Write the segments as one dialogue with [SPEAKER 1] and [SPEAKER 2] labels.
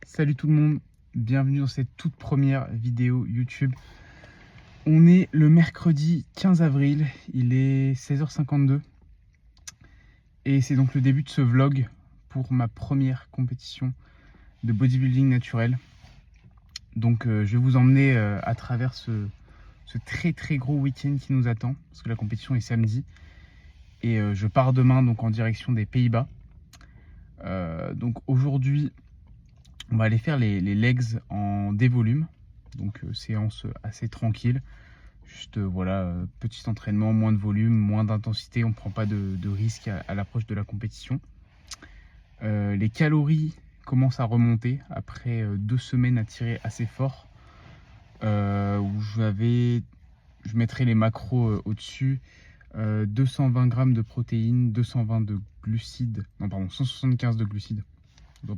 [SPEAKER 1] Salut tout le monde, bienvenue dans cette toute première vidéo YouTube. On est le mercredi 15 avril, il est 16h52 et c'est donc le début de ce vlog pour ma première compétition de bodybuilding naturel. Donc je vais vous emmener à travers ce très gros week-end qui nous attend, parce que la compétition est samedi et je pars demain donc en direction des Pays-Bas. Donc aujourd'hui on va aller faire les legs en dévolume, donc séance assez tranquille, juste voilà, petit entraînement, moins de volume, moins d'intensité, on ne prend pas de risque à l'approche de la compétition. Les calories commencent à remonter après 2 semaines à tirer assez fort, où je mettrai les macros au-dessus. 220 grammes de protéines, 220 de glucides, non pardon, 175 de glucides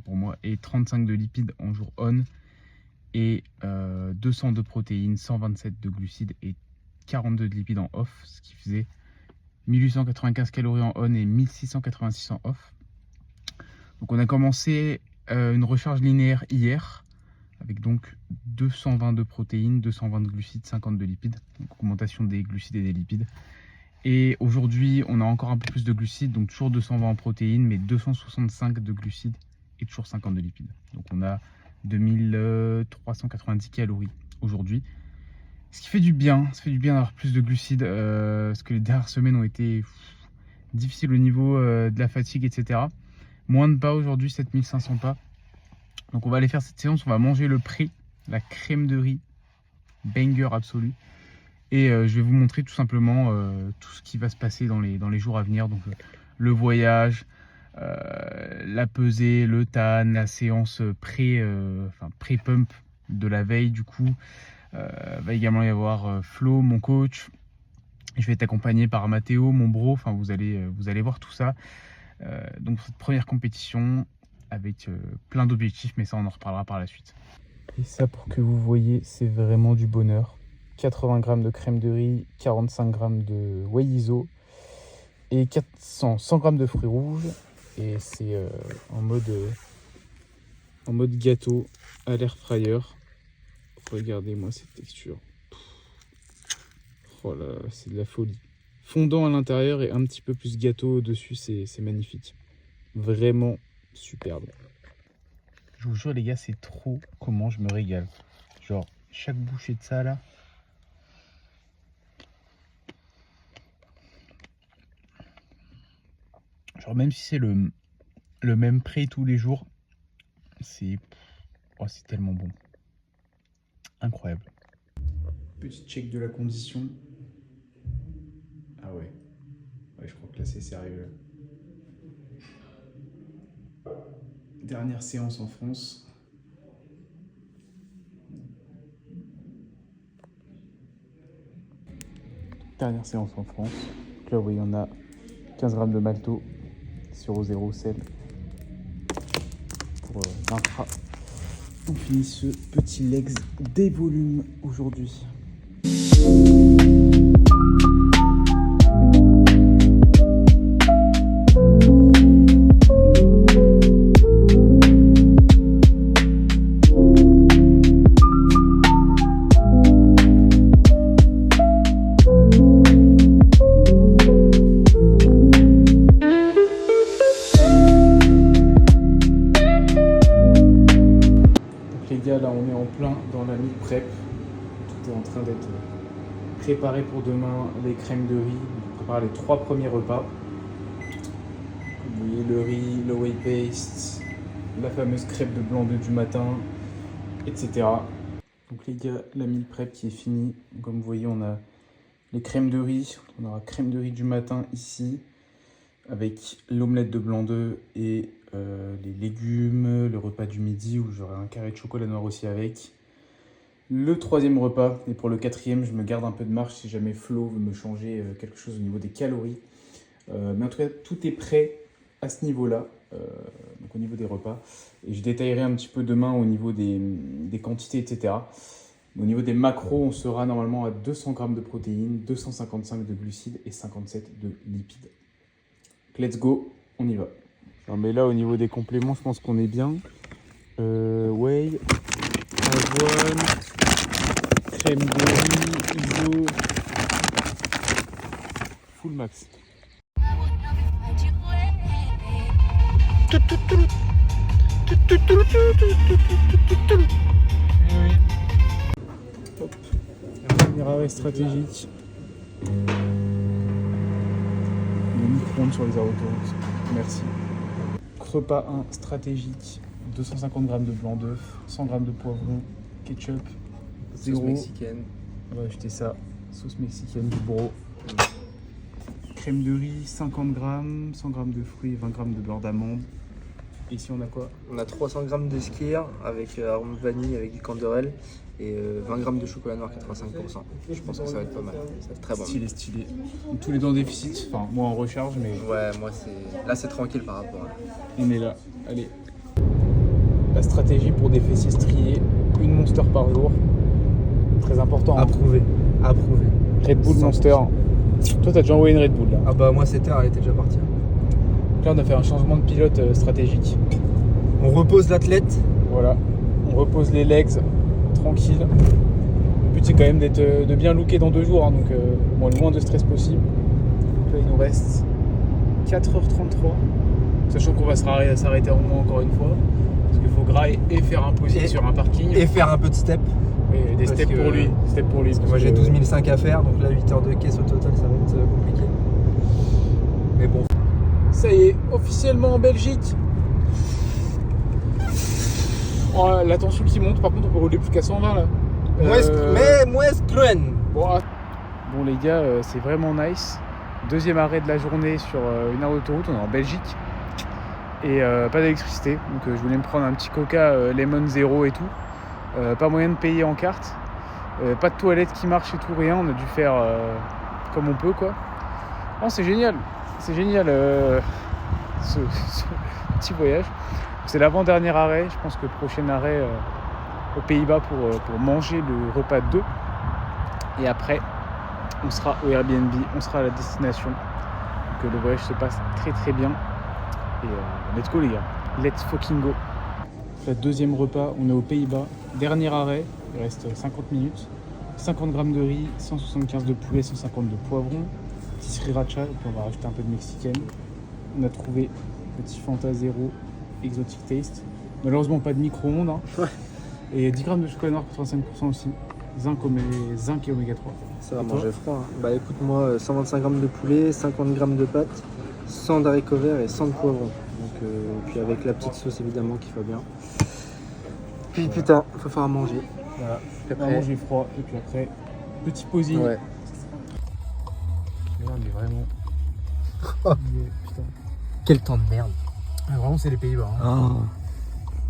[SPEAKER 1] pour moi, et 35 de lipides en jour on, et 200 de protéines, 127 de glucides et 42 de lipides en off, ce qui faisait 1895 calories en on et 1686 en off. Donc on a commencé une recharge linéaire hier avec donc 220 de protéines, 220 de glucides, 50 de lipides, donc augmentation des glucides et des lipides. Et aujourd'hui on a encore un peu plus de glucides, donc toujours 220 en protéines, mais 265 de glucides et toujours 50 de lipides. Donc on a 2390 calories aujourd'hui. Ce qui fait du bien, ça fait du bien d'avoir plus de glucides, parce que les dernières semaines ont été difficiles au niveau de la fatigue, etc. Moins de pas aujourd'hui, 7500 pas. Donc on va aller faire cette séance, on va manger le pré, la crème de riz, banger absolu. Et je vais vous montrer tout simplement tout ce qui va se passer dans les jours à venir. Donc le voyage, la pesée, le TAN, la séance pré-pump de la veille du coup. Va également y avoir Flo, mon coach. Je vais être accompagné par Mathéo, mon bro. Enfin, vous allez voir tout ça. Donc cette première compétition avec plein d'objectifs, mais ça on en reparlera par la suite. Et ça, pour que vous voyez, c'est vraiment du bonheur. 80 grammes de crème de riz, 45 grammes de whey iso et 100 grammes de fruits rouges. Et c'est en mode gâteau à l'air fryer. Regardez-moi cette texture. Oh là, c'est de la folie. Fondant à l'intérieur et un petit peu plus gâteau au-dessus, c'est magnifique. Vraiment superbe. Je vous jure les gars, c'est trop comment je me régale. Genre, chaque bouchée de ça là. Genre même si c'est le même prix tous les jours, c'est tellement bon. Incroyable. Petit check de la condition. Ah ouais. Ouais, je crois que là c'est sérieux. Dernière séance en France. Dernière séance en France. Donc là, vous voyez, on a 15 grammes de malto, sirop 0 sel pour l'intra. On finit ce petit legs des volumes aujourd'hui. Là on est en plein dans la meal prep, tout est en train d'être préparé pour demain, les crèmes de riz, on prépare les 3 premiers repas. Vous voyez le riz, le whey paste, la fameuse crêpe de blanc d'œuf du matin, etc. Donc les gars, la meal prep qui est finie, comme vous voyez on a les crèmes de riz, on aura crème de riz du matin ici, avec l'omelette de blanc d'œuf et les légumes, le repas du midi où j'aurai un carré de chocolat noir aussi avec. Le 3e repas, et pour le 4e, je me garde un peu de marge si jamais Flo veut me changer quelque chose au niveau des calories. Mais en tout cas, tout est prêt à ce niveau-là, donc au niveau des repas. Et je détaillerai un petit peu demain au niveau des quantités, etc. Au niveau des macros, on sera normalement à 200 grammes de protéines, 255 de glucides et 57 de lipides. Let's go, on y va. Non mais là au niveau des compléments, je pense qu'on est bien. Whey, avoine, crème de riz, iso, full max. Hop. Un premier arrêt stratégique. Le micro-ondes sur les autoroutes. Merci. Repas 1 stratégique. 250 g de blanc d'œuf, 100 g de poivron, ketchup,
[SPEAKER 2] Sauce mexicaine.
[SPEAKER 1] On va acheter ça. Sauce mexicaine du bro. Crème de riz, 50 g, 100 g de fruits, 20 g de beurre d'amande. Et ici on a quoi?
[SPEAKER 2] On a 300 g de skyr avec arôme vanille avec du canderel et 20 g de chocolat noir 85%. Je pense que ça va être pas mal. Ça va être très bon.
[SPEAKER 1] Stylé, stylé. Tous les deux en déficit. Enfin, moi en recharge, mais
[SPEAKER 2] Ouais, moi c'est. Là c'est tranquille par rapport à.
[SPEAKER 1] on est là. Allez. La stratégie pour des fessiers striés, une Monster par jour. Très important. Hein.
[SPEAKER 2] Approuvé. Approuvé.
[SPEAKER 1] Red Bull
[SPEAKER 2] 100%.
[SPEAKER 1] Monster. Toi, t'as déjà envoyé une Red Bull là.
[SPEAKER 2] Ah bah moi c'était, elle était déjà partie.
[SPEAKER 1] Donc là, on a fait un changement de pilote stratégique.
[SPEAKER 2] On repose l'athlète.
[SPEAKER 1] Voilà. On repose les legs tranquille. Le but, c'est quand même de bien looker dans 2 jours. Hein, donc, bon, le moins de stress possible. Donc là, il nous reste 4h33. Sachant qu'on va s'arrêter au moins encore une fois. Parce qu'il faut grailler et faire un posing sur un parking.
[SPEAKER 2] Et faire un peu de step.
[SPEAKER 1] Et des steps pour lui. Steps pour lui.
[SPEAKER 2] Moi j'ai 12 500 à faire, donc là 8 heures de caisse au total, ça va être compliqué. Mais bon.
[SPEAKER 1] Ça y est, officiellement en Belgique. Oh, la tension qui monte, par contre on peut rouler plus qu'à 120 là.
[SPEAKER 2] Mais moins Cloen.
[SPEAKER 1] Bon les gars, c'est vraiment nice. Deuxième arrêt de la journée sur une aire d'autoroute, on est en Belgique. Et pas d'électricité, donc je voulais me prendre un petit coca Lemon Zero et tout. Pas moyen de payer en carte. Pas de toilette qui marche et tout, rien. On a dû faire comme on peut quoi. Oh, c'est génial. C'est génial ce petit voyage. C'est l'avant-dernier arrêt. Je pense que le prochain arrêt aux Pays-Bas pour manger le repas de 2. Et après, on sera au Airbnb, on sera à la destination. Que le voyage se passe très très bien. Et let's go les gars. Let's fucking go. Le deuxième repas, on est aux Pays-Bas. Dernier arrêt, il reste 50 minutes. 50 g de riz, 175 de poulet, 150 de poivron. Petit sriracha, et puis on va rajouter un peu de mexicaine. On a trouvé petit Fanta Zero Exotic Taste. Malheureusement pas de micro-ondes. Hein.
[SPEAKER 2] Ouais.
[SPEAKER 1] Et 10 g de chocolat noir, 85% aussi. Zinc et oméga 3.
[SPEAKER 2] Ça va manger froid. Hein. Bah écoute moi 125 g de poulet, 50 g de pâtes, 100 d'haricots verts et 100 de poivrons. Donc puis avec la petite sauce évidemment qui va bien. Puis voilà. Putain, faut faire à manger.
[SPEAKER 1] Voilà.
[SPEAKER 2] Puis
[SPEAKER 1] On va manger froid et puis après petit posing.
[SPEAKER 2] Ouais.
[SPEAKER 1] Là, on est vraiment. Putain.
[SPEAKER 2] Quel temps de merde.
[SPEAKER 1] Ah, vraiment c'est les Pays-Bas. Hein.
[SPEAKER 2] Oh.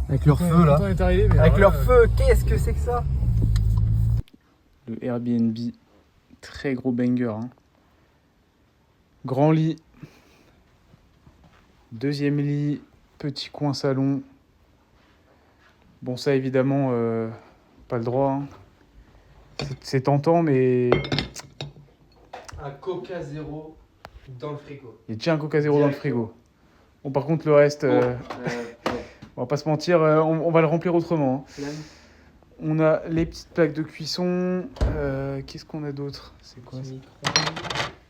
[SPEAKER 2] Avec leur feu là.
[SPEAKER 1] Est arrivé, mais
[SPEAKER 2] avec
[SPEAKER 1] alors,
[SPEAKER 2] leur feu, qu'est-ce que c'est que ça?
[SPEAKER 1] Le Airbnb, très gros banger. Hein. Grand lit. Deuxième lit, petit coin salon. Bon ça évidemment, pas le droit. Hein. C'est tentant mais...
[SPEAKER 2] Un Coca Zéro dans le frigo.
[SPEAKER 1] Il y a déjà un Coca Zéro dans le frigo. Bon par contre le reste, on va pas se mentir, on va le remplir autrement. Hein. On a les petites plaques de cuisson. Qu'est-ce qu'on a d'autre? C'est quoi ça?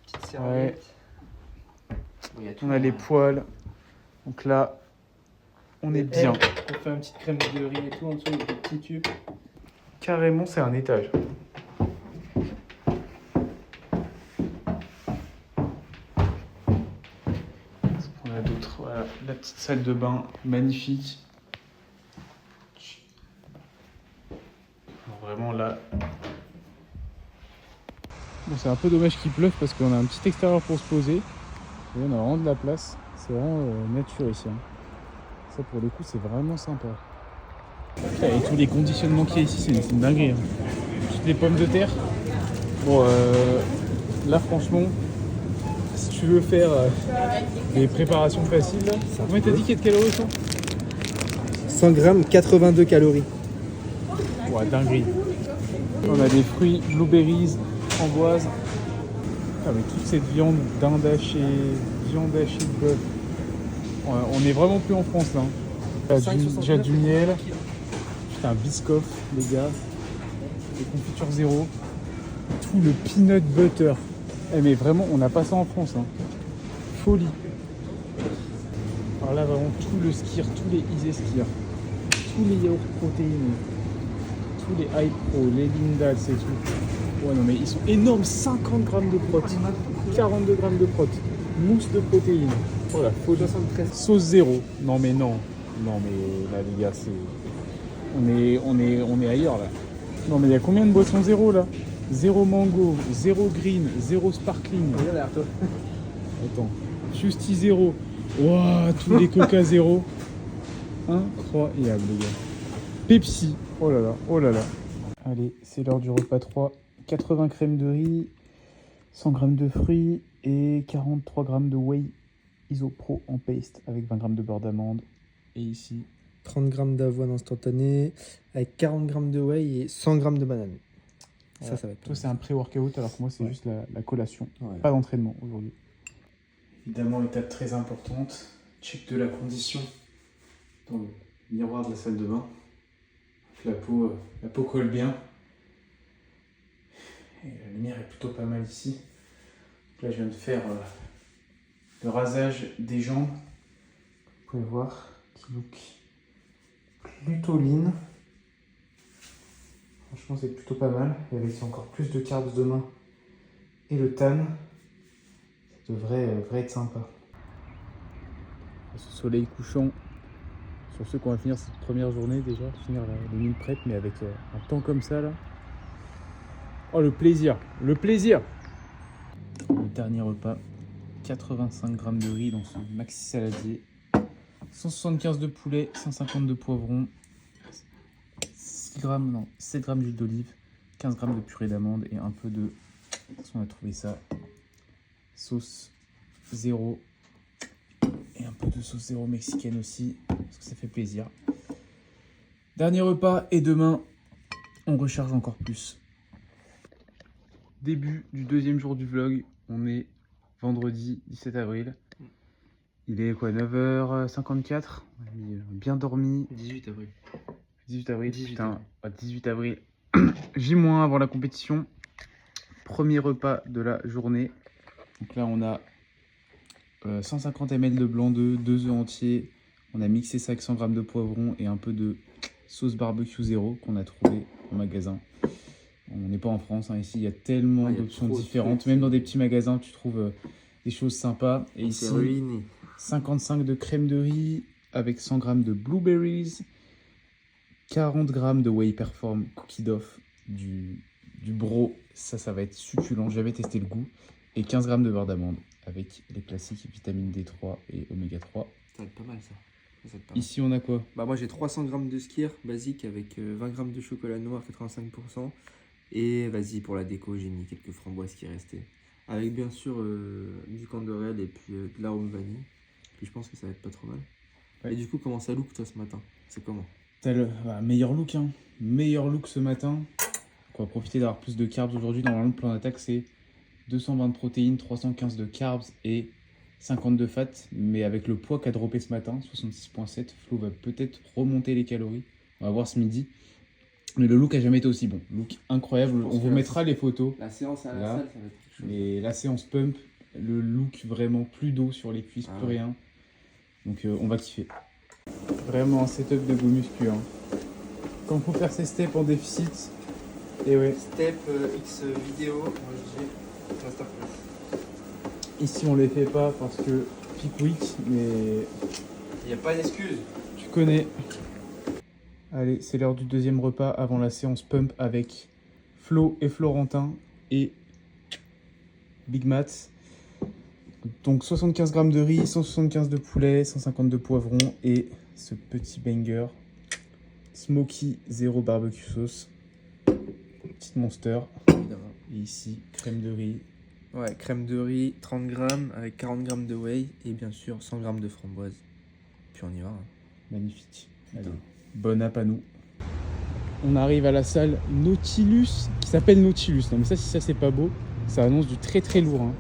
[SPEAKER 2] Petite serviette.
[SPEAKER 1] Ouais. On a les poêles. Donc là, on est bien.
[SPEAKER 2] On fait une petite crème de riz et tout en dessous avec des petits tubes.
[SPEAKER 1] Carrément, c'est un étage. Qu'est-ce qu'on a d'autre? Voilà, la petite salle de bain, magnifique. Vraiment là. Bon, c'est un peu dommage qu'il pleuve parce qu'on a un petit extérieur pour se poser. Et on a vraiment de la place. C'est vraiment nature ici. Hein. Ça pour le coup c'est vraiment sympa. Et tous les conditionnements qu'il y a ici c'est une dinguerie. Hein. Toutes les pommes de terre. Bon là franchement si tu veux faire des préparations faciles là. Combien t'as dit qu'il y a de calories ça?
[SPEAKER 2] 100 grammes, 82 calories.
[SPEAKER 1] Ouais dinguerie. On a des fruits, blueberries, framboises. Ah, mais toute cette viande dinde hachée, viande hachée de bœuf. On est vraiment plus en France là. Déjà du miel. Putain, Biscoff, les gars. Les confitures zéro. Tout le peanut butter. Eh mais vraiment, on n'a pas ça en France. Hein. Folie. Alors là, vraiment, tout le skir, tous les Easy Skir, tous les yaourts protéinés, tous les High Pro, les Lindals et tout. Ouais, non, mais ils sont énormes. 50 grammes de prot, 42 grammes de prot, mousse de protéines. Oh la folie.
[SPEAKER 2] 73.
[SPEAKER 1] Sauce zéro. Non, mais non. Non, mais là, les gars, c'est. On est ailleurs là. Non, mais il y a combien de boissons zéro là? Zéro mango, zéro green, zéro sparkling.
[SPEAKER 2] Regarde derrière toi.
[SPEAKER 1] Attends. Justy zéro. Waouh, tous les coca zéro. Incroyable, les gars. Pepsi. Oh là là, oh là là. Allez, c'est l'heure du repas 3. 80 crèmes de riz, 100 g de fruits et 43 g de whey isopro en paste avec 20 g de beurre d'amande. Et ici,
[SPEAKER 2] 30 g d'avoine instantanée avec 40 g de whey et 100 g de banane.
[SPEAKER 1] voilà.
[SPEAKER 2] Ça va être.
[SPEAKER 1] Toi, c'est un pré-workout alors que moi, c'est juste la collation.
[SPEAKER 2] Ouais.
[SPEAKER 1] Pas d'entraînement aujourd'hui. Évidemment, étape très importante, check de la condition dans le miroir de la salle de bain. La peau colle bien. Et la lumière est plutôt pas mal ici. Donc là, je viens de faire le rasage des jambes. Vous pouvez voir qui look plutôt lean. Franchement, c'est plutôt pas mal. Et avec encore plus de carbs demain et le tan, ça devrait être sympa. Ce soleil couchant, sur ceux qui vont finir cette première journée déjà, finir les meal prep, mais avec un temps comme ça là. Oh le plaisir, le plaisir. Le dernier repas, 85 g de riz dans ce maxi saladier, 175 de poulet, 150 de poivrons, 7 g d'huile d'olive, 15 g de purée d'amande et un peu de, on a trouvé ça, sauce zéro et un peu de sauce zéro mexicaine aussi, parce que ça fait plaisir. Dernier repas et demain, on recharge encore plus. Début du deuxième jour du vlog, on est vendredi 17 avril. Il est quoi, 9h54, on a bien dormi.
[SPEAKER 2] 18 avril.
[SPEAKER 1] 18 avril,
[SPEAKER 2] 18
[SPEAKER 1] putain, 18 avril, J- avant la compétition. Premier repas de la journée. Donc là, on a 150 ml de blanc d'œuf, 2 œufs entiers. On a mixé ça avec 100 g de poivron et un peu de sauce barbecue zéro qu'on a trouvé au magasin. On n'est pas en France, hein. Ici il y a tellement d'options différentes. Même dans des petits magasins, tu trouves des choses sympas. Et ici, 55 de crème de riz avec 100 g de blueberries, 40 g de whey perform cookie dough du bro. Ça va être succulent. J'avais testé le goût. Et 15 g de beurre d'amande avec les classiques vitamine D3 et oméga 3.
[SPEAKER 2] Ça va être pas mal ça. Ça va être pas mal.
[SPEAKER 1] Ici on a quoi?
[SPEAKER 2] Bah moi j'ai 300 g de skyr basique avec 20 g de chocolat noir 85%. Et vas-y, pour la déco, j'ai mis quelques framboises qui restaient. Avec bien sûr du candorel et puis de l'arôme vanille. Puis je pense que ça va être pas trop mal. Ouais. Et du coup, comment ça look toi ce matin? C'est comment?
[SPEAKER 1] T'as le meilleur look, hein. Meilleur look ce matin. On va profiter d'avoir plus de carbs aujourd'hui. Normalement, le plan d'attaque c'est 220 de protéines, 315 de carbs et 50 de fat. Mais avec le poids qu'a droppé ce matin, 66,7, Flo va peut-être remonter les calories. On va voir ce midi. Mais le look a jamais été aussi bon. Look incroyable. On vous mettra les photos.
[SPEAKER 2] La séance à la salle, ça va être quelque chose.
[SPEAKER 1] Et la séance pump, le look vraiment plus d'eau sur les cuisses, plus rien. Donc on va kiffer. Vraiment un setup de go muscu. Hein. Quand il faut faire ses steps en déficit. Et ouais.
[SPEAKER 2] Step X vidéo, moi je dis masterclass.
[SPEAKER 1] Ici on les fait pas parce que peak week, mais
[SPEAKER 2] il n'y a pas d'excuse.
[SPEAKER 1] Tu connais. Allez, c'est l'heure du deuxième repas avant la séance pump avec Flo et Florentin et Big Matt. Donc 75 g de riz, 175 de poulet, 150 de poivron et ce petit banger Smoky zéro barbecue sauce. Petite monster.
[SPEAKER 2] Évidemment.
[SPEAKER 1] Et ici, crème de riz.
[SPEAKER 2] Ouais, crème de riz, 30 g avec 40 g de whey et bien sûr 100 g de framboise. Puis on y va. Hein.
[SPEAKER 1] Magnifique. Allez. Bon app à nous. On arrive à la salle Nautilus qui s'appelle Nautilus. Non mais ça, si ça c'est pas beau, ça annonce du très très lourd. Hein.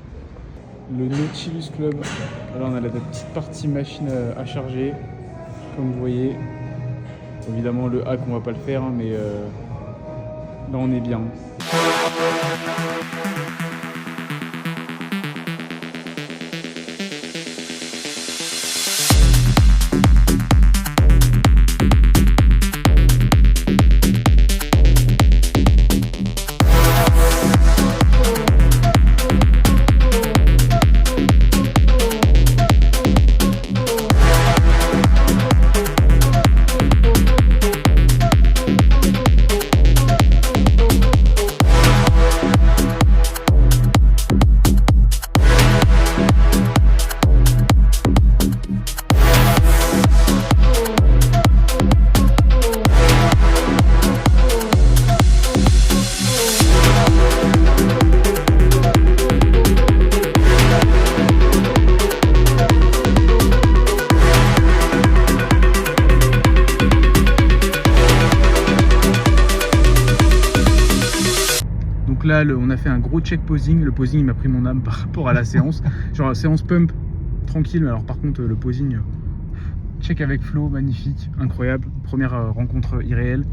[SPEAKER 1] Le Nautilus Club. Là on a la petite partie machine à charger. comme vous voyez. Évidemment le hack on va pas le faire hein, mais là on est bien. Donc là, on a fait un gros check posing. Le posing, il m'a pris mon âme par rapport à la séance. Genre la séance pump, tranquille. Mais alors par contre, le posing, check avec Flo, magnifique, incroyable. Première rencontre irréelle.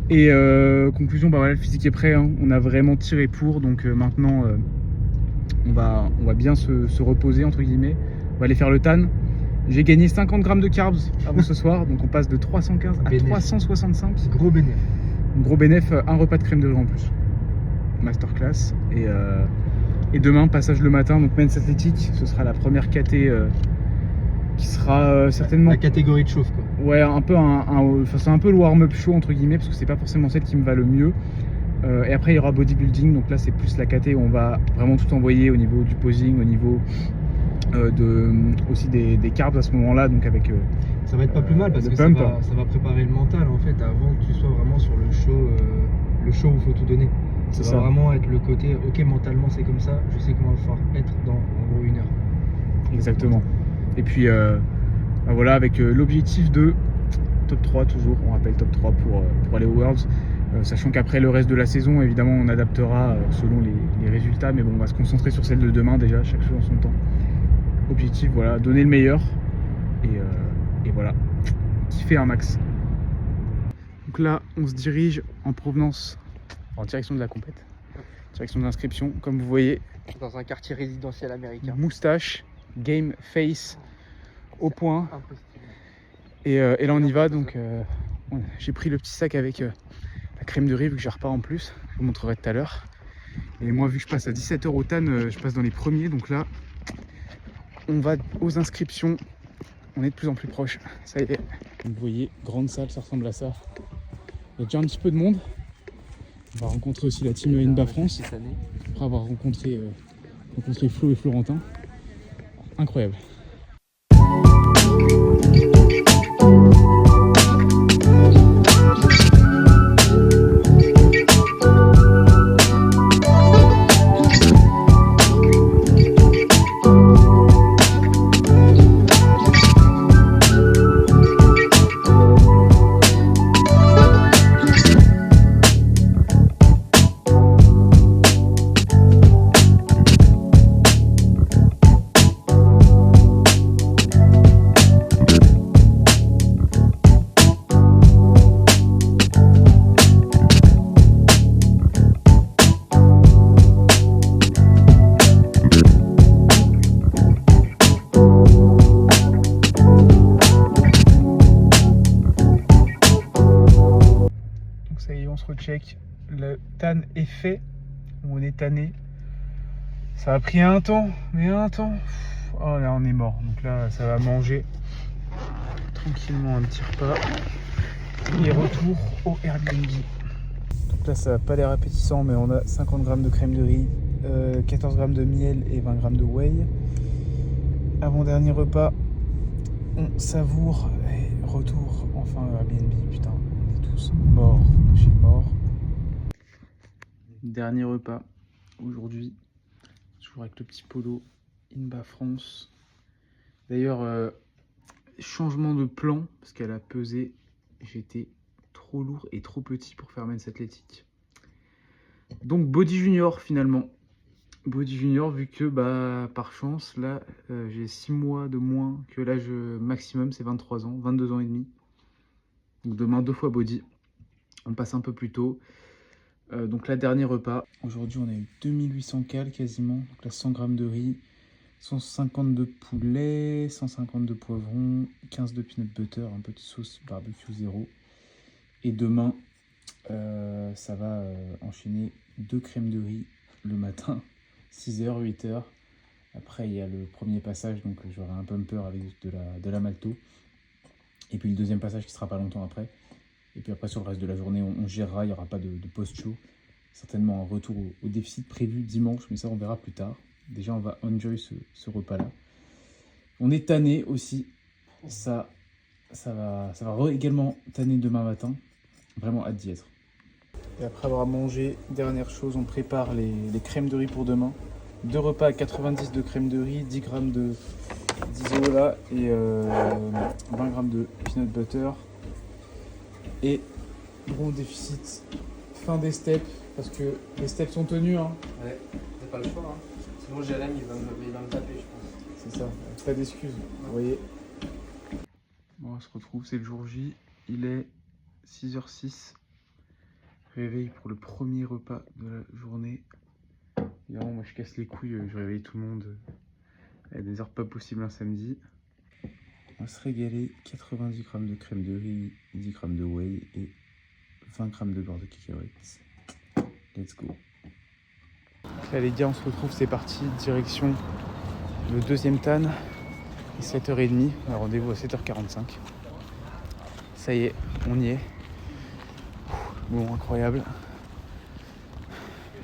[SPEAKER 1] Et conclusion, bah voilà, le physique est prêt. Hein. On a vraiment tiré pour. Donc maintenant, on va bien se reposer, entre guillemets. On va aller faire le tan. J'ai gagné 50 grammes de carbs avant ce soir. Donc on passe de 315 à 365.
[SPEAKER 2] Gros bénéfice.
[SPEAKER 1] Gros bénéf, un repas de crème de riz en plus. Masterclass. Et demain, passage le matin, donc men's athlétique. Ce sera la première KT qui sera certainement...
[SPEAKER 2] La catégorie de chauffe quoi.
[SPEAKER 1] Ouais, un peu c'est un peu le warm-up chaud entre guillemets, parce que c'est pas forcément celle qui me va le mieux. Et après il y aura bodybuilding, donc là c'est plus la KT où on va vraiment tout envoyer au niveau du posing, au niveau aussi des carbs à ce moment-là, donc avec
[SPEAKER 2] ça va être pas plus mal parce que ça va préparer le mental en fait avant que tu sois vraiment sur le show où il faut tout donner. Ça va vraiment être le côté ok, mentalement c'est comme ça, je sais comment il va falloir être dans en gros 1 heure.
[SPEAKER 1] Exactement. Et puis bah voilà, avec l'objectif de top 3 toujours, on rappelle top 3 pour aller aux Worlds, sachant qu'après le reste de la saison évidemment on adaptera selon les résultats, mais bon, on va se concentrer sur celle de demain déjà, chaque chose en son temps. Objectif, voilà, donner le meilleur et voilà, kiffer un max. Donc là on se dirige en provenance, en direction de la compète, direction de l'inscription, comme vous voyez,
[SPEAKER 2] Dans un quartier résidentiel américain.
[SPEAKER 1] moustache, game face au point. Et là on y va, donc j'ai pris le petit sac avec la crème de riz vu que j'ai repas en plus, je vous montrerai tout à l'heure. Et moi vu que je passe à 17h au TAN, je passe dans les premiers, donc là on va aux inscriptions, on est de plus en plus proche, ça y est. Vous voyez, grande salle, ça ressemble à ça. Il y a déjà un petit peu de monde. On va rencontrer aussi la team Inba France, après avoir rencontré Flo et Florentin. Incroyable. Recheck, le tan est fait, on est tanné. Ça a pris un temps, oh là on est mort, donc là ça va manger tranquillement un petit repas et retour au Airbnb. Donc là ça n'a pas l'air appétissant, mais on a 50 grammes de crème de riz, 14 grammes de miel et 20 grammes de whey. Avant-dernier repas, on savoure et retour enfin au Airbnb. Putain, on est tous morts, je suis mort. Dernier repas aujourd'hui, toujours avec le petit polo Inba France. D'ailleurs, changement de plan parce qu'elle a pesé, j'étais trop lourd et trop petit pour faire men's athlétique. Donc body junior finalement. Body Junior, vu que par chance, là, j'ai 6 mois de moins que l'âge maximum, c'est 23 ans, 22 ans et demi. Donc demain, 2 fois Body. On passe un peu plus tôt. Donc là, dernier repas. Aujourd'hui, on a eu 2800 cales quasiment. Donc là, 100 g de riz, 150 de poulet, 150 de poivrons, 15 de peanut butter, un peu de sauce barbecue 0. Et demain, ça va enchaîner 2 crèmes de riz le matin, 6h, 8h. Après, il y a le premier passage, donc j'aurai un pumper avec de la malto. Et puis le deuxième passage qui sera pas longtemps après. Et puis après, sur le reste de la journée, on gérera, il n'y aura pas de post-show. Certainement un retour au déficit prévu dimanche, mais ça, on verra plus tard. Déjà, on va enjoy ce repas-là. On est tanné aussi. Ça va également tanner demain matin. Vraiment hâte d'y être. Et après avoir mangé, dernière chose, on prépare les crèmes de riz pour demain. 2 repas à 90 de crème de riz, 10 g de d'Isola et 20 g de peanut butter. Et bon déficit, fin des steps, parce que les steps sont tenus. Hein.
[SPEAKER 2] Ouais, t'as pas le choix. Hein. Sinon, Jérém, il va me taper, je pense.
[SPEAKER 1] C'est ça, pas d'excuses, vous voyez. Bon, on se retrouve, c'est le jour J, il est 6h06. Réveil pour le premier repas de la journée. Évidemment, moi je casse les couilles, je réveille tout le monde à des heures pas possibles un samedi. On va se régaler, 90 g de crème de riz, 10 g de whey et 20 g de beurre de cacahuètes. Let's go. Allez les gars, on se retrouve, c'est parti, direction le deuxième tan, 7h30, on a rendez-vous à 7h45. Ça y est, on y est. Bon, incroyable.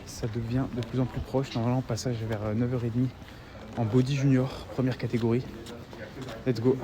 [SPEAKER 1] Ça devient de plus en plus proche. Normalement, passage vers 9h30 en Body Junior, première catégorie. Let's go.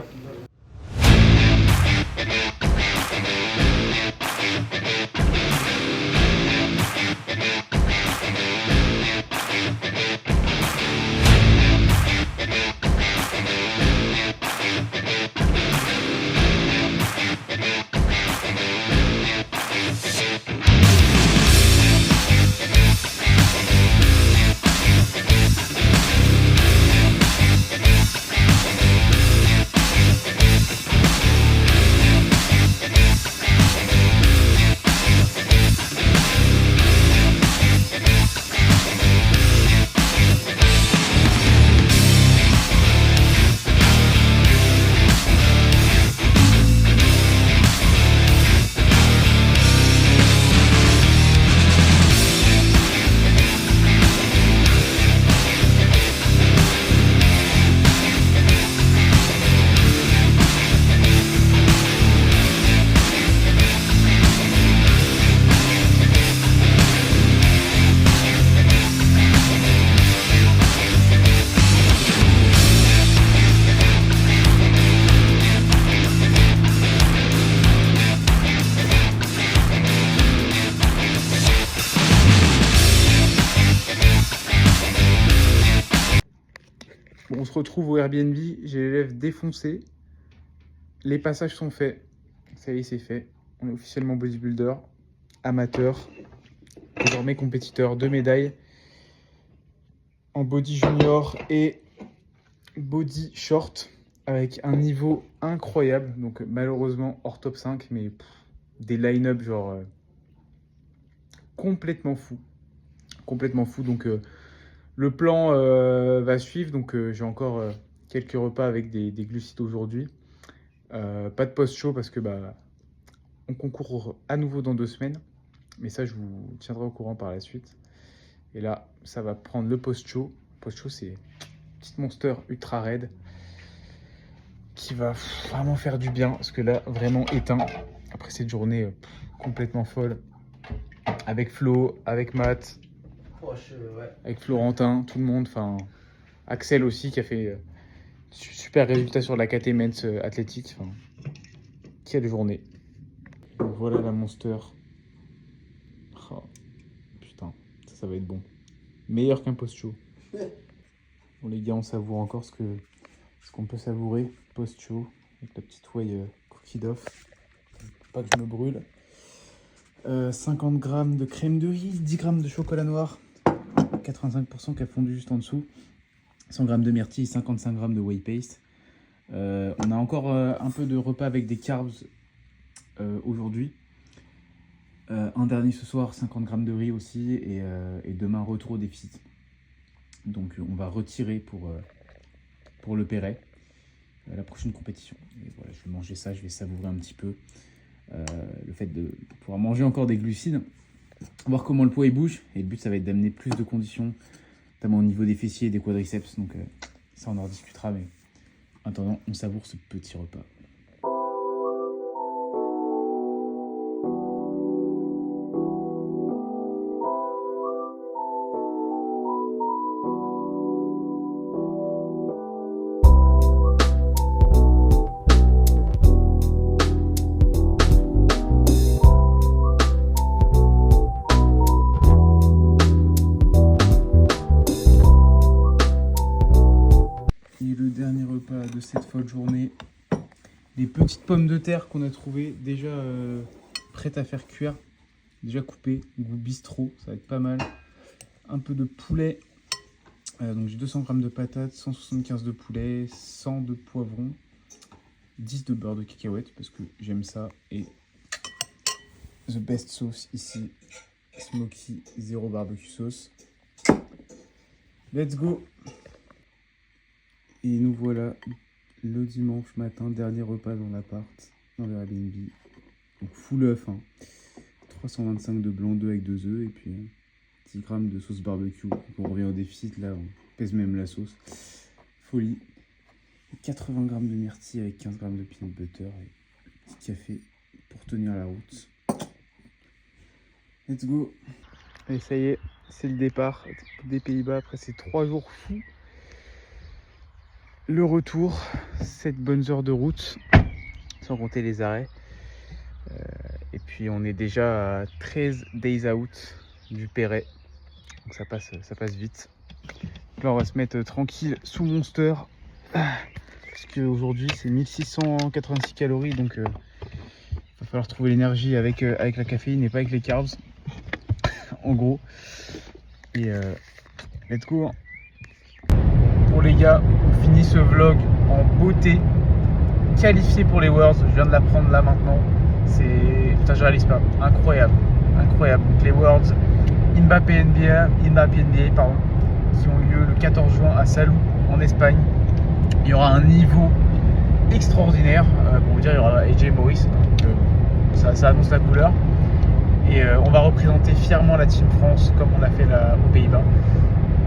[SPEAKER 1] Bon, on se retrouve au Airbnb, j'ai les lèvres défoncées. Les passages sont faits. Ça y est, c'est fait. On est officiellement bodybuilder, amateur, désormais compétiteur. 2 médailles en body junior et body short avec un niveau incroyable. Donc malheureusement hors top 5, mais des line-up genre complètement fou. Complètement fou. Donc le plan va suivre. Donc j'ai encore quelques repas avec des glucides aujourd'hui. Pas de post-show parce que on concourt à nouveau dans 2 semaines. Mais ça, je vous tiendrai au courant par la suite. Et là, ça va prendre le post-show. Post-show, c'est une petite monster ultra raide qui va vraiment faire du bien. Parce que là, vraiment éteint. Après cette journée complètement folle. Avec Flo, avec Matt, avec Florentin, tout le monde. Enfin, Axel aussi qui a fait super résultat sur la KT Men's athlétique. Enfin, quelle journée. Donc voilà la monster. Oh, putain, ça va être bon. Meilleur qu'un post-show. Bon les gars, on savoure encore ce qu'on peut savourer post-show. Avec la petite whey cookie dough. Pas que je me brûle. 50 g de crème de riz, 10 g de chocolat noir. 85% qui a fondu juste en dessous. 100 g de myrtille, 55 g de whey paste. On a encore un peu de repas avec des carbs aujourd'hui. Un dernier ce soir, 50 g de riz aussi, et demain retour au déficit. Donc on va retirer pour le Perret, la prochaine compétition. Et voilà, je vais manger ça, je vais savourer un petit peu le fait de pouvoir manger encore des glucides, voir comment le poids il bouge, et le but ça va être d'amener plus de conditions, notamment au niveau des fessiers et des quadriceps, donc ça on en rediscutera, mais en attendant on savoure ce petit repas. De cette folle journée, les petites pommes de terre qu'on a trouvées déjà prêtes à faire cuire, déjà coupées, goût bistrot, ça va être pas mal. Un peu de poulet, donc j'ai 200 g de patates, 175 de poulet, 100 de poivrons, 10 de beurre de cacahuète parce que j'aime ça, et the best sauce ici, smoky 0 barbecue sauce. Let's go! Et nous voilà le dimanche matin, dernier repas dans l'appart, dans le Airbnb. Donc full œuf, hein. 325 de blanc d'œuf avec 2 œufs, et puis 10 g de sauce barbecue. Donc on revient au déficit, là on pèse même la sauce. Folie. 80 g de myrtille avec 15 g de peanut butter et petit café pour tenir la route. Let's go! Et ça y est, c'est le départ des Pays-Bas après ces 3 jours fous. Le retour, 7 bonnes heures de route, sans compter les arrêts. Et puis on est déjà à 13 days out du Perret. Donc ça passe vite. Donc là on va se mettre tranquille sous Monster. Parce qu'aujourd'hui c'est 1686 calories. Donc il va falloir trouver l'énergie avec la caféine et pas avec les carbs. En gros. Et let's go. Bon les gars, on finit ce vlog en beauté, qualifié pour les Worlds, je viens de l'apprendre là maintenant, putain je réalise pas, incroyable, incroyable. Donc les Worlds INBAP NBA, pardon, qui ont lieu le 14 juin à Salou en Espagne. Il y aura un niveau extraordinaire, pour vous dire il y aura AJ Morris, donc ça annonce la couleur. Et on va représenter fièrement la Team France comme on l'a fait là aux Pays-Bas.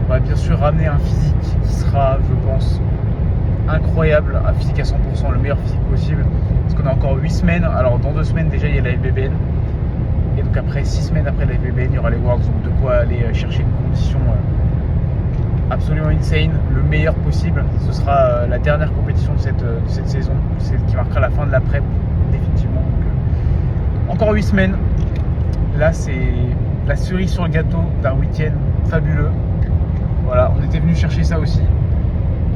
[SPEAKER 1] On va bien sûr ramener un physique qui sera, je pense, incroyable, un physique à 100%, le meilleur physique possible. Parce qu'on a encore 8 semaines, alors dans 2 semaines déjà il y a la FBBN. Et donc après 6 semaines après la FBBN, il y aura les Worlds, donc de quoi aller chercher une condition absolument insane, le meilleur possible. Ce sera la dernière compétition de cette saison, celle qui marquera la fin de la prep, définitivement. Donc, encore 8 semaines, là c'est la cerise sur le gâteau d'un week-end fabuleux. Voilà, on était venu chercher ça aussi.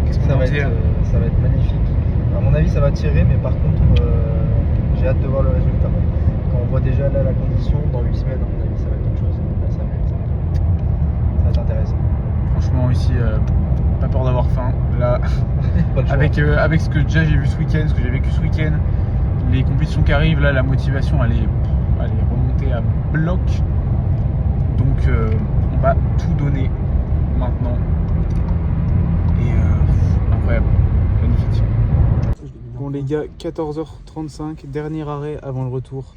[SPEAKER 1] Qu'est-ce qu'on va dire ?
[SPEAKER 2] Ça va être magnifique. À mon avis, ça va tirer, mais par contre, j'ai hâte de voir le résultat. Quand on voit déjà là la condition, dans 8 semaines, à mon avis, ça va être autre chose. Là, ça va être intéressant.
[SPEAKER 1] Franchement, ici, pas peur d'avoir faim. Là, avec ce que déjà j'ai vu ce week-end, ce que j'ai vécu ce week-end, les compétitions qui arrivent, là, la motivation, elle est remontée à bloc. Donc, on va tout donner maintenant. Et incroyable, magnifique. Bon les gars, 14h35, dernier arrêt avant le retour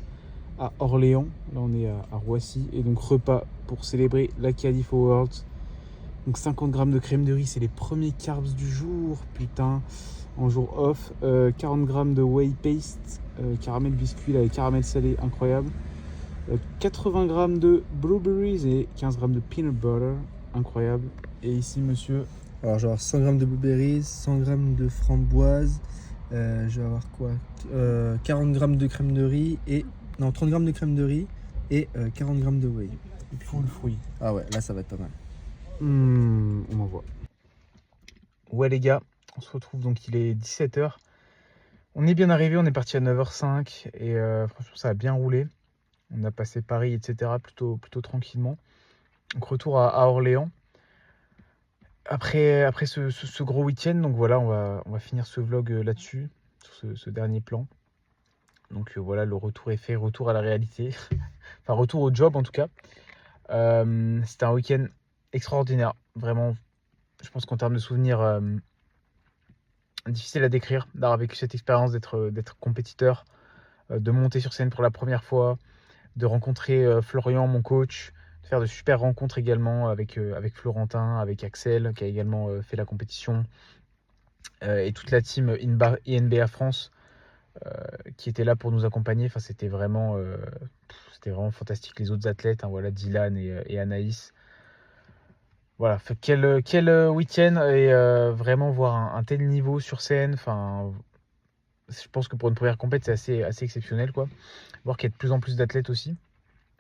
[SPEAKER 1] à Orléans. Là on est à Roissy, et donc repas pour célébrer la qualif aux Worlds. Donc 50 g de crème de riz, c'est les premiers carbs du jour, putain, en jour off. 40 g de whey paste, caramel biscuit avec caramel salé, incroyable. 80 g de blueberries et 15 g de peanut butter, incroyable. Et ici monsieur,
[SPEAKER 2] alors je vais avoir 100 g de blueberries, 100 g de framboises, je vais avoir quoi, 40 g de crème de riz, et non, 30 g de crème de riz et 40 g de whey.
[SPEAKER 1] full fruit.
[SPEAKER 2] Ah ouais, là ça va être pas mal.
[SPEAKER 1] On en voit. Ouais les gars, on se retrouve, donc il est 17h. On est bien arrivé, on est parti à 9h05 et franchement ça a bien roulé. On a passé Paris, etc. plutôt tranquillement. Donc retour à Orléans. après ce gros week-end, donc voilà, on va finir ce vlog là-dessus, sur ce dernier plan. Donc voilà, le retour est fait, retour à la réalité. Enfin, retour au job en tout cas. C'était un week-end extraordinaire, vraiment. Je pense qu'en termes de souvenirs, difficile à décrire, d'avoir vécu cette expérience d'être compétiteur, de monter sur scène pour la première fois, de rencontrer Florian, mon coach, de faire de super rencontres également avec Florentin, avec Axel, qui a également fait la compétition, et toute la team INBA France qui était là pour nous accompagner. Enfin, c'était vraiment fantastique. Les autres athlètes, hein, voilà, Dylan et Anaïs. Voilà, quel week-end et vraiment voir un tel niveau sur scène. Enfin, je pense que pour une première compète, c'est assez exceptionnel, quoi. Voir qu'il y a de plus en plus d'athlètes aussi.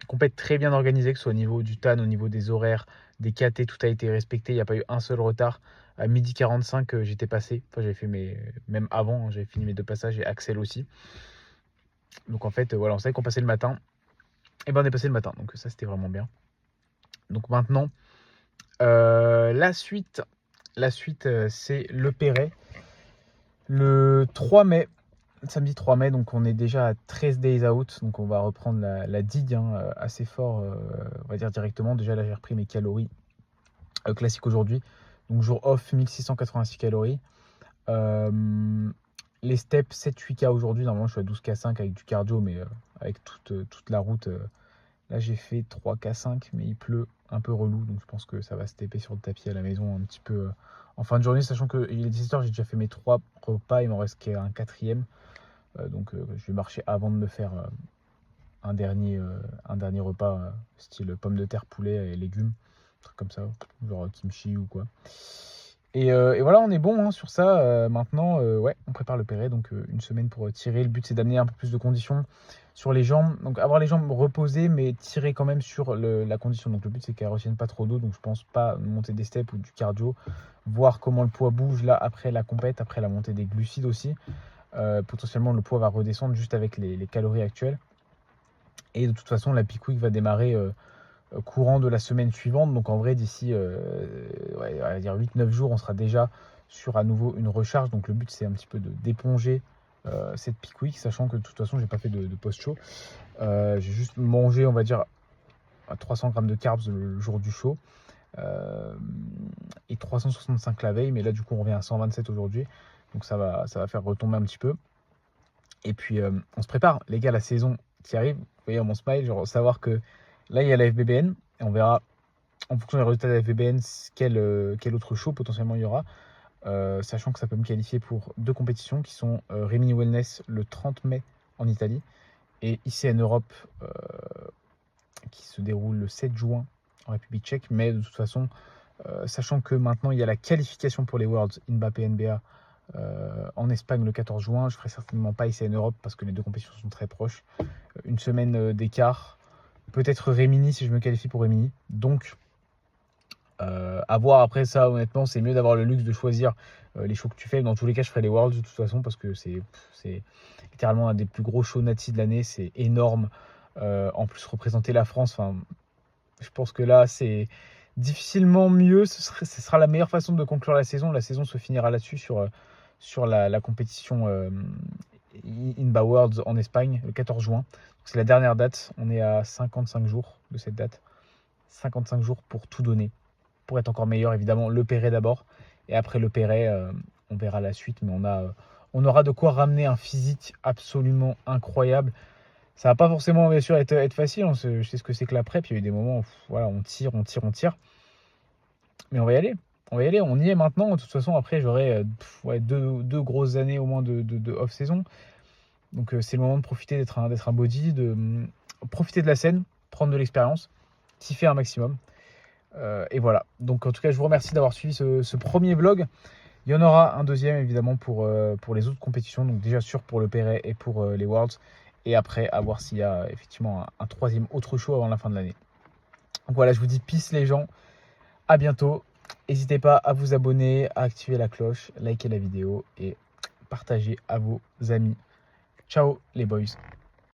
[SPEAKER 1] Compète très bien organisée, que ce soit au niveau du TAN, au niveau des horaires, des KT, tout a été respecté. Il n'y a pas eu un seul retard. À 12h45, j'étais passé. Enfin, j'avais fait même avant, hein, j'avais fini mes 2 passages et Axel aussi. Donc en fait, voilà, on savait qu'on passait le matin. Et ben on est passé le matin. Donc ça, c'était vraiment bien. Donc maintenant, la suite, c'est le Perret. Le 3 mai, samedi 3 mai, donc on est déjà à 13 days out. Donc on va reprendre la digue, hein, assez fort, on va dire directement. Déjà là, j'ai repris mes calories classiques aujourd'hui. Donc jour off, 1686 calories. Les steps 7-8K aujourd'hui. Normalement, je suis à 12K5 avec du cardio, mais avec toute la route. Là, j'ai fait 3K5, mais il pleut, un peu relou. Donc je pense que ça va se taper sur le tapis à la maison un petit peu en fin de journée, sachant qu'il est 17h, j'ai déjà fait mes 3 repas. Il m'en reste qu'un 4e. Donc je vais marcher avant de me faire un dernier repas, style pommes de terre, poulet et légumes, un truc comme ça, genre kimchi ou quoi. Et voilà, on est bon, hein, sur ça. Maintenant, ouais, on prépare le Perret, donc une semaine pour tirer. Le but, c'est d'amener un peu plus de conditions sur les jambes. Donc avoir les jambes reposées, mais tirer quand même sur la condition. Donc le but, c'est qu'elles ne retiennent pas trop d'eau. Donc je pense pas monter des steps ou du cardio. Voir comment le poids bouge là après la compète, après la montée des glucides aussi. Potentiellement, le poids va redescendre juste avec les calories actuelles. Et de toute façon, la peak week va démarrer courant de la semaine suivante. Donc en vrai, d'ici ouais, on va dire 8-9 jours, on sera déjà sur à nouveau une recharge. Donc le but, c'est un petit peu d'éponger cette peak week, sachant que de toute façon, j'ai pas fait de post-show. J'ai juste mangé, on va dire, 300 grammes de carbs le jour du show. Et 365 la veille. Mais là, du coup, on revient à 127 aujourd'hui. Donc ça va faire retomber un petit peu. Et puis, on se prépare. Les gars, la saison qui arrive, vous voyez mon smile, genre savoir que là, il y a la FBBN. Et on verra, en fonction des résultats de la FBBN, quel autre show potentiellement il y aura. Sachant que ça peut me qualifier pour 2 compétitions qui sont Rimini Wellness le 30 mai en Italie et ICN Europe qui se déroule le 7 juin en République tchèque. Mais de toute façon, sachant que maintenant il y a la qualification pour les Worlds Mbappé NBA en Espagne le 14 juin, je ne ferai certainement pas ICN Europe parce que les 2 compétitions sont très proches. Une semaine d'écart. Peut-être Rimini si je me qualifie pour Rimini. Donc, à voir après ça, honnêtement, c'est mieux d'avoir le luxe de choisir les shows que tu fais. Dans tous les cas, je ferai les Worlds de toute façon parce que c'est littéralement un des plus gros shows natifs de l'année. C'est énorme. En plus, représenter la France, je pense que là, c'est difficilement mieux. Ce sera la meilleure façon de conclure la saison. La saison se finira là-dessus sur la compétition INBA Worlds en Espagne le 14 juin. C'est la dernière date. On est à 55 jours de cette date. 55 jours pour tout donner. Pour être encore meilleur, évidemment, le Perret d'abord. Et après le Perret, on verra la suite. Mais on aura de quoi ramener un physique absolument incroyable. Ça va pas forcément, bien sûr, être facile. Je sais ce que c'est que la prep. Il y a eu des moments où voilà, on tire. Mais on va y aller. On y est maintenant. De toute façon, après, j'aurai deux grosses années au moins de off-saison. Donc, c'est le moment de profiter d'être un body, de profiter de la scène, prendre de l'expérience, kiffer un maximum. Et voilà. Donc, en tout cas, je vous remercie d'avoir suivi ce premier vlog. Il y en aura un deuxième, évidemment, pour les autres compétitions. Donc, déjà sûr pour le Perret et pour les Worlds. Et après, à voir s'il y a effectivement un troisième autre show avant la fin de l'année. Donc voilà, je vous dis peace les gens. À bientôt. N'hésitez pas à vous abonner, à activer la cloche, liker la vidéo et partager à vos amis. Ciao les boys.